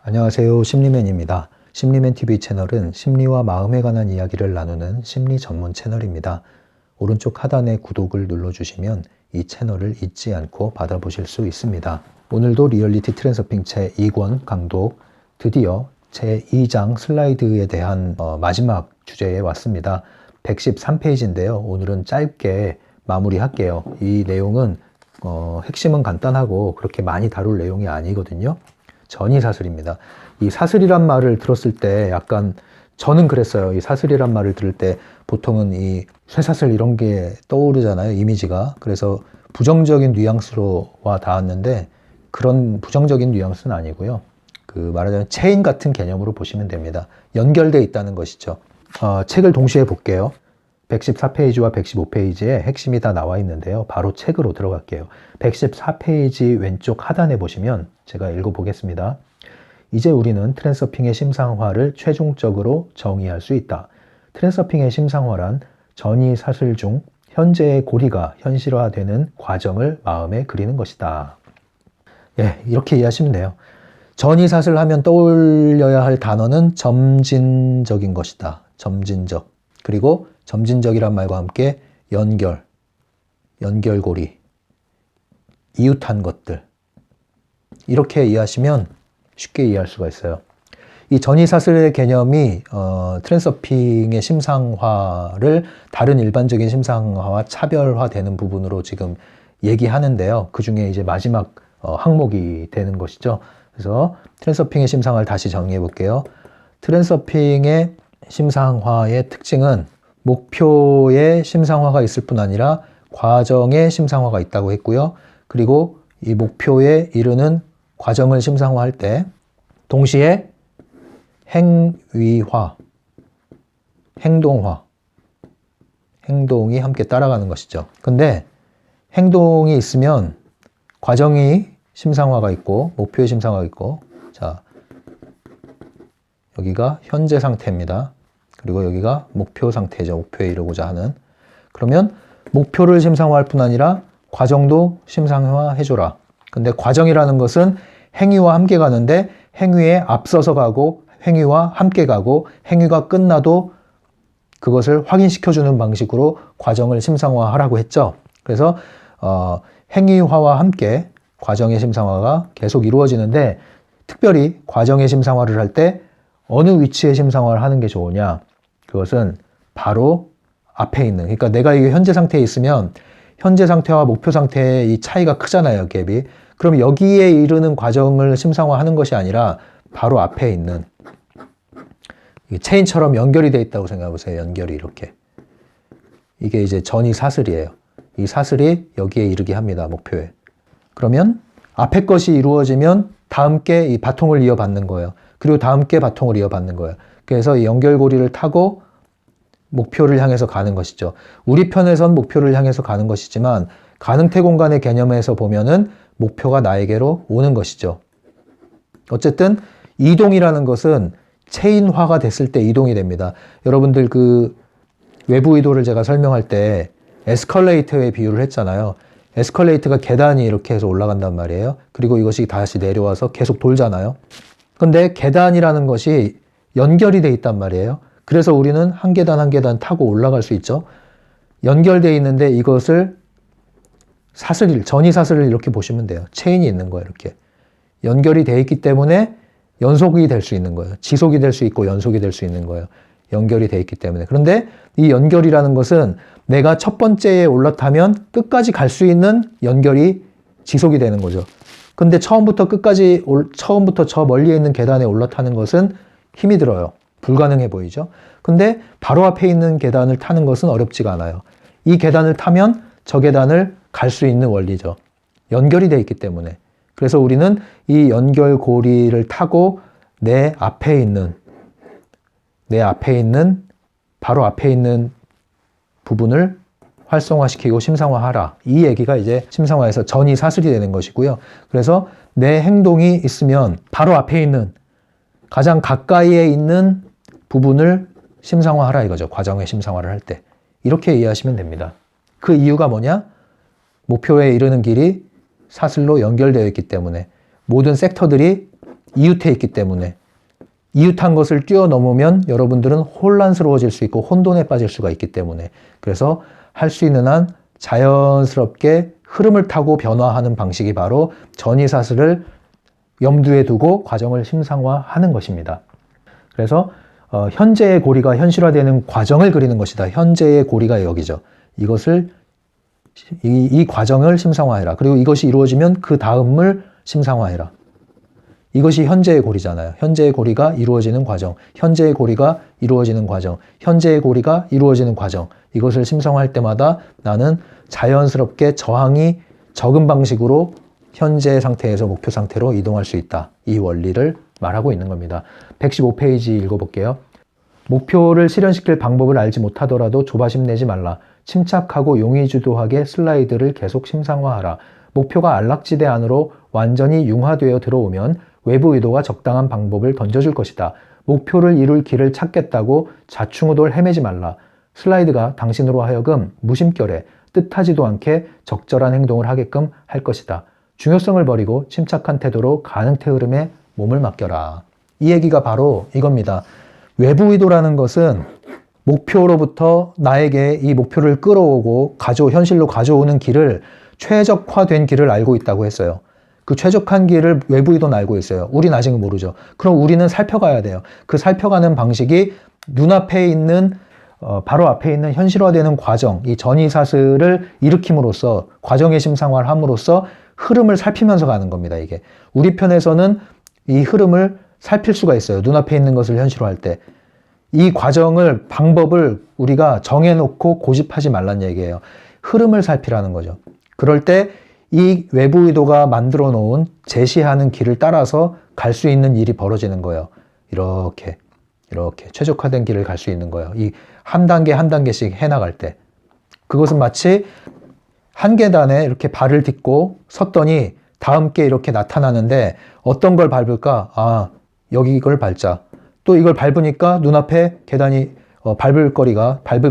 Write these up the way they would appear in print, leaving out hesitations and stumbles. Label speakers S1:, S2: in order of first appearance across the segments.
S1: 안녕하세요. 심리맨입니다. 심리맨TV 채널은 심리와 마음에 관한 이야기를 나누는 심리 전문 채널입니다. 오른쪽 하단에 구독을 눌러주시면 이 채널을 잊지 않고 받아보실 수 있습니다. 오늘도 리얼리티 트랜서핑 제2권 강독, 드디어 제2장 슬라이드에 대한 마지막 주제에 왔습니다. 113페이지인데요. 오늘은 짧게 마무리할게요. 이 내용은 핵심은 간단하고 그렇게 많이 다룰 내용이 아니거든요. 전이사슬입니다. 이 사슬이란 말을 들었을 때 약간 저는 그랬어요. 이 사슬이란 말을 들을 때 보통은 이 쇠사슬 이런 게 떠오르잖아요. 이미지가. 그래서 부정적인 뉘앙스로 와 닿았는데 그런 부정적인 뉘앙스는 아니고요. 말하자면 체인 같은 개념으로 보시면 됩니다. 연결되어 있다는 것이죠. 책을 동시에 볼게요. 114페이지와 115페이지에 핵심이 다 나와 있는데요. 바로 책으로 들어갈게요. 114페이지 왼쪽 하단에 보시면 제가 읽어보겠습니다. 이제 우리는 트랜서핑의 심상화를 최종적으로 정의할 수 있다. 트랜서핑의 심상화란 전이사슬 중 현재의 고리가 현실화되는 과정을 마음에 그리는 것이다. 예, 이렇게 이해하시면 돼요. 전이사슬 하면 떠올려야 할 단어는 점진적인 것이다. 점진적. 그리고 점진적이란 말과 함께 연결고리, 이웃한 것들. 이렇게 이해하시면 쉽게 이해할 수가 있어요. 이 전이사슬의 개념이 트랜서핑의 심상화를 다른 일반적인 심상화와 차별화되는 부분으로 지금 얘기하는데요. 그 중에 이제 마지막 항목이 되는 것이죠. 그래서 트랜서핑의 심상화를 다시 정리해 볼게요. 트랜서핑의 심상화의 특징은 목표의 심상화가 있을 뿐 아니라 과정의 심상화가 있다고 했고요. 그리고 이 목표에 이르는 과정을 심상화할 때 동시에 행위화, 행동이 함께 따라가는 것이죠. 근데 행동이 있으면 과정이 심상화가 있고 목표의 심상화가 있고, 자, 여기가 현재 상태입니다. 그리고 여기가 목표 상태죠. 목표에 이르고자 하는. 그러면 목표를 심상화할 뿐 아니라 과정도 심상화해줘라. 근데 과정이라는 것은 행위와 함께 가는데 행위에 앞서서 가고 행위와 함께 가고 행위가 끝나도 그것을 확인시켜주는 방식으로 과정을 심상화하라고 했죠. 그래서 행위화와 함께 과정의 심상화가 계속 이루어지는데 특별히 과정의 심상화를 할 때 어느 위치에 심상화를 하는 게 좋으냐? 그것은 바로 앞에 있는, 그러니까 내가 이게 현재 상태에 있으면 현재 상태와 목표 상태의 이 차이가 크잖아요, 갭이. 그럼 여기에 이르는 과정을 심상화하는 것이 아니라 바로 앞에 있는, 체인처럼 연결이 되어 있다고 생각해 보세요. 연결이 이렇게. 이게 이제 전이 사슬이에요. 이 사슬이 여기에 이르게 합니다, 목표에. 그러면 앞에 것이 이루어지면 다음 게 이 바통을 이어받는 거예요. 그리고 다음 게 바통을 이어받는 거예요. 그래서 이 연결고리를 타고 목표를 향해서 가는 것이죠. 우리 편에선 목표를 향해서 가는 것이지만 가능태 공간의 개념에서 보면은 목표가 나에게로 오는 것이죠. 어쨌든 이동이라는 것은 체인화가 됐을 때 이동이 됩니다. 여러분들 외부 이도를 제가 설명할 때 에스컬레이터에 비유를 했잖아요. 에스컬레이터가 계단이 이렇게 해서 올라간단 말이에요. 그리고 이것이 다시 내려와서 계속 돌잖아요. 근데 계단이라는 것이 연결이 돼 있단 말이에요. 그래서 우리는 한 계단 한 계단 타고 올라갈 수 있죠. 연결되어 있는데 이것을 전이사슬을 이렇게 보시면 돼요. 체인이 있는 거예요. 이렇게. 연결이 되어 있기 때문에 연속이 될 수 있는 거예요. 지속이 될 수 있고 연속이 될 수 있는 거예요. 연결이 되어 있기 때문에. 그런데 이 연결이라는 것은 내가 첫 번째에 올라타면 끝까지 갈 수 있는 연결이 지속이 되는 거죠. 근데 처음부터 저 멀리에 있는 계단에 올라타는 것은 힘이 들어요. 불가능해 보이죠. 근데 바로 앞에 있는 계단을 타는 것은 어렵지가 않아요. 이 계단을 타면 저 계단을 갈 수 있는 원리죠. 연결이 되어 있기 때문에. 그래서 우리는 이 연결고리를 타고 바로 앞에 있는 부분을 활성화시키고 심상화하라. 이 얘기가 이제 심상화에서 전이 사슬이 되는 것이고요. 그래서 내 행동이 있으면 바로 앞에 있는 가장 가까이에 있는 부분을 심상화하라 이거죠. 과정의 심상화를 할 때. 이렇게 이해하시면 됩니다. 그 이유가 뭐냐? 목표에 이르는 길이 사슬로 연결되어 있기 때문에 모든 섹터들이 이웃해 있기 때문에 이웃한 것을 뛰어넘으면 여러분들은 혼란스러워질 수 있고 혼돈에 빠질 수가 있기 때문에 그래서 할 수 있는 한 자연스럽게 흐름을 타고 변화하는 방식이 바로 전이사슬을 염두에 두고 과정을 심상화하는 것입니다. 그래서 현재의 고리가 현실화되는 과정을 그리는 것이다. 현재의 고리가 여기죠. 이 과정을 심상화해라. 그리고 이것이 이루어지면 그 다음을 심상화해라. 이것이 현재의 고리잖아요. 현재의 고리가 이루어지는 과정, 현재의 고리가 이루어지는 과정, 현재의 고리가 이루어지는 과정. 이것을 심상화할 때마다 나는 자연스럽게 저항이 적은 방식으로 현재 상태에서 목표 상태로 이동할 수 있다. 이 원리를 말하고 있는 겁니다. 115페이지 읽어볼게요. 목표를 실현시킬 방법을 알지 못하더라도 조바심 내지 말라. 침착하고 용의주도하게 슬라이드를 계속 심상화하라. 목표가 안락지대 안으로 완전히 융화되어 들어오면 외부 의도가 적당한 방법을 던져줄 것이다. 목표를 이룰 길을 찾겠다고 좌충우돌 헤매지 말라. 슬라이드가 당신으로 하여금 무심결에 뜻하지도 않게 적절한 행동을 하게끔 할 것이다. 중요성을 버리고 침착한 태도로 가능태 흐름에 몸을 맡겨라. 이 얘기가 바로 이겁니다. 외부 의도라는 것은 목표로부터 나에게 이 목표를 끌어오고 현실로 가져오는 길을 최적화된 길을 알고 있다고 했어요. 그 최적한 길을 외부 의도는 알고 있어요. 우린 아직은 모르죠. 그럼 우리는 살펴가야 돼요. 그 살펴가는 방식이 눈앞에 있는 바로 앞에 있는 현실화되는 과정, 이 전이사슬을 일으킴으로써 과정의 심상화를 함으로써 흐름을 살피면서 가는 겁니다. 이게 우리 편에서는 이 흐름을 살필 수가 있어요. 눈앞에 있는 것을 현실화할 때. 이 과정을, 방법을 우리가 정해놓고 고집하지 말란 얘기예요. 흐름을 살피라는 거죠. 그럴 때 이 외부 의도가 만들어 놓은 제시하는 길을 따라서 갈 수 있는 일이 벌어지는 거예요. 이렇게 최적화된 길을 갈 수 있는 거예요. 이 한 단계 한 단계씩 해나갈 때. 그것은 마치 한 계단에 이렇게 발을 딛고 섰더니 다음 게 이렇게 나타나는데 어떤 걸 밟을까? 아, 여기 이걸 밟자. 또 이걸 밟으니까 눈앞에 계단이 밟을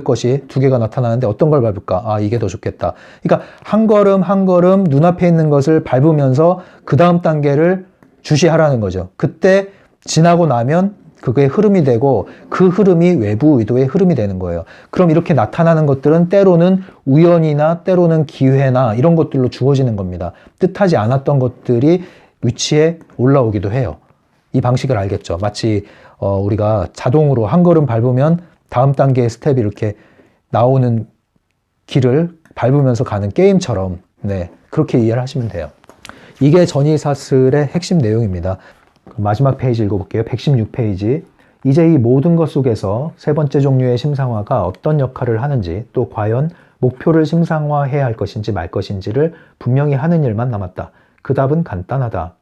S1: 것이 두 개가 나타나는데 어떤 걸 밟을까? 아, 이게 더 좋겠다. 그러니까 한 걸음 한 걸음 눈앞에 있는 것을 밟으면서 그 다음 단계를 주시하라는 거죠. 그때 지나고 나면 그게 흐름이 되고 그 흐름이 외부 의도의 흐름이 되는 거예요. 그럼 이렇게 나타나는 것들은 때로는 우연이나 때로는 기회나 이런 것들로 주어지는 겁니다. 뜻하지 않았던 것들이 위치에 올라오기도 해요. 이 방식을 알겠죠. 마치 우리가 자동으로 한 걸음 밟으면 다음 단계의 스텝이 이렇게 나오는 길을 밟으면서 가는 게임처럼 그렇게 이해를 하시면 돼요. 이게 전이사슬의 핵심 내용입니다. 마지막 페이지 읽어볼게요. 116페이지. 이제 이 모든 것 속에서 세 번째 종류의 심상화가 어떤 역할을 하는지 또 과연 목표를 심상화해야 할 것인지 말 것인지를 분명히 하는 일만 남았다. 그 답은 간단하다.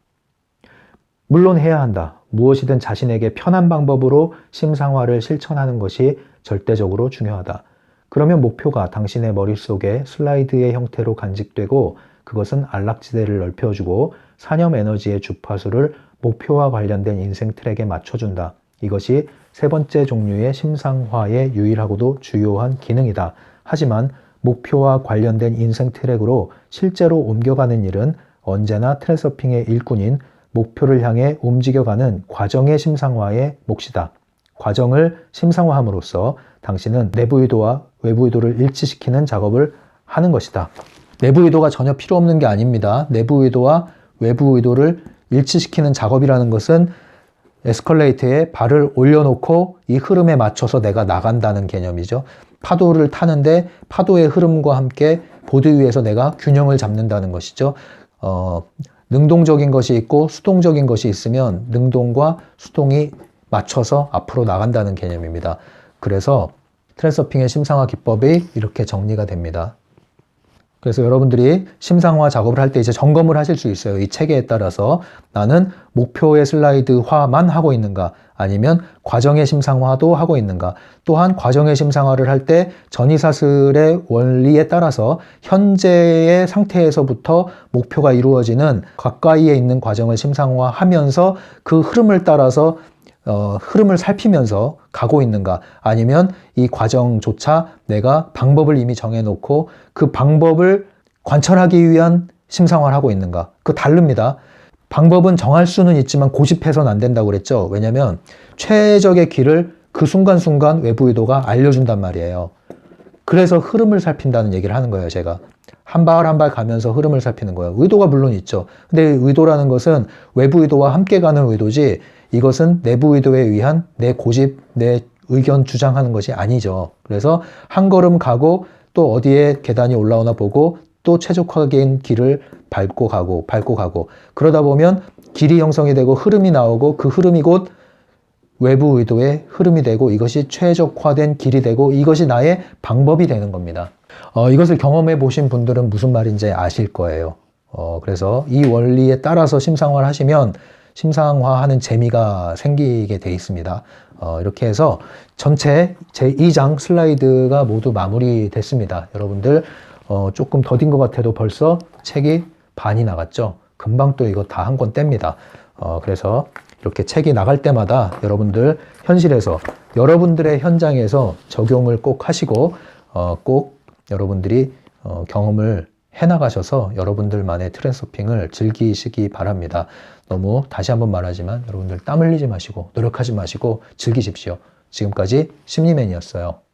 S1: 물론 해야 한다. 무엇이든 자신에게 편한 방법으로 심상화를 실천하는 것이 절대적으로 중요하다. 그러면 목표가 당신의 머릿속에 슬라이드의 형태로 간직되고 그것은 안락지대를 넓혀주고 산염 에너지의 주파수를 목표와 관련된 인생 트랙에 맞춰준다. 이것이 세 번째 종류의 심상화의 유일하고도 주요한 기능이다. 하지만 목표와 관련된 인생 트랙으로 실제로 옮겨가는 일은 언제나 트랜서핑의 일꾼인 목표를 향해 움직여가는 과정의 심상화의 몫이다. 과정을 심상화함으로써 당신은 내부 의도와 외부 의도를 일치시키는 작업을 하는 것이다. 내부 의도가 전혀 필요 없는 게 아닙니다. 내부 의도와 외부 의도를 일치시키는 작업이라는 것은 에스컬레이터에 발을 올려놓고 이 흐름에 맞춰서 내가 나간다는 개념이죠. 파도를 타는데 파도의 흐름과 함께 보드 위에서 내가 균형을 잡는다는 것이죠. 능동적인 것이 있고 수동적인 것이 있으면 능동과 수동이 맞춰서 앞으로 나간다는 개념입니다. 그래서 트랜서핑의 심상화 기법이 이렇게 정리가 됩니다. 그래서 여러분들이 심상화 작업을 할 때 이제 점검을 하실 수 있어요. 이 체계에 따라서 나는 목표의 슬라이드화만 하고 있는가 아니면 과정의 심상화도 하고 있는가. 또한 과정의 심상화를 할 때 전이사슬의 원리에 따라서 현재의 상태에서부터 목표가 이루어지는 가까이에 있는 과정을 심상화하면서 그 흐름을 따라서 흐름을 살피면서 가고 있는가 아니면 이 과정조차 내가 방법을 이미 정해놓고 그 방법을 관철하기 위한 심상화를 하고 있는가. 그거 다릅니다. 방법은 정할 수는 있지만 고집해서는 안 된다고 그랬죠. 왜냐면 최적의 길을 그 순간순간 외부 의도가 알려준단 말이에요. 그래서 흐름을 살핀다는 얘기를 하는 거예요, 제가. 한 발 한 발 가면서 흐름을 살피는 거예요. 의도가 물론 있죠. 근데 의도라는 것은 외부 의도와 함께 가는 의도지, 이것은 내부 의도에 의한 내 고집, 내 의견 주장하는 것이 아니죠. 그래서 한 걸음 가고 또 어디에 계단이 올라오나 보고 또 최적화된 길을 밟고 가고 그러다 보면 길이 형성이 되고 흐름이 나오고 그 흐름이 곧 외부 의도의 흐름이 되고 이것이 최적화된 길이 되고 이것이 나의 방법이 되는 겁니다. 이것을 경험해 보신 분들은 무슨 말인지 아실 거예요. 그래서 이 원리에 따라서 심상화를 하시면 심상화하는 재미가 생기게 돼 있습니다. 이렇게 해서 전체 제2장 슬라이드가 모두 마무리됐습니다. 여러분들 조금 더딘 것 같아도 벌써 책이 반이 나갔죠. 금방 또 이거 다 한 권 뗍니다. 그래서 이렇게 책이 나갈 때마다 여러분들 현실에서 여러분들의 현장에서 적용을 꼭 하시고 꼭 여러분들이 경험을 해나가셔서 여러분들만의 트랜스서핑을 즐기시기 바랍니다. 너무 다시 한번 말하지만 여러분들 땀 흘리지 마시고 노력하지 마시고 즐기십시오. 지금까지 심리맨이었어요.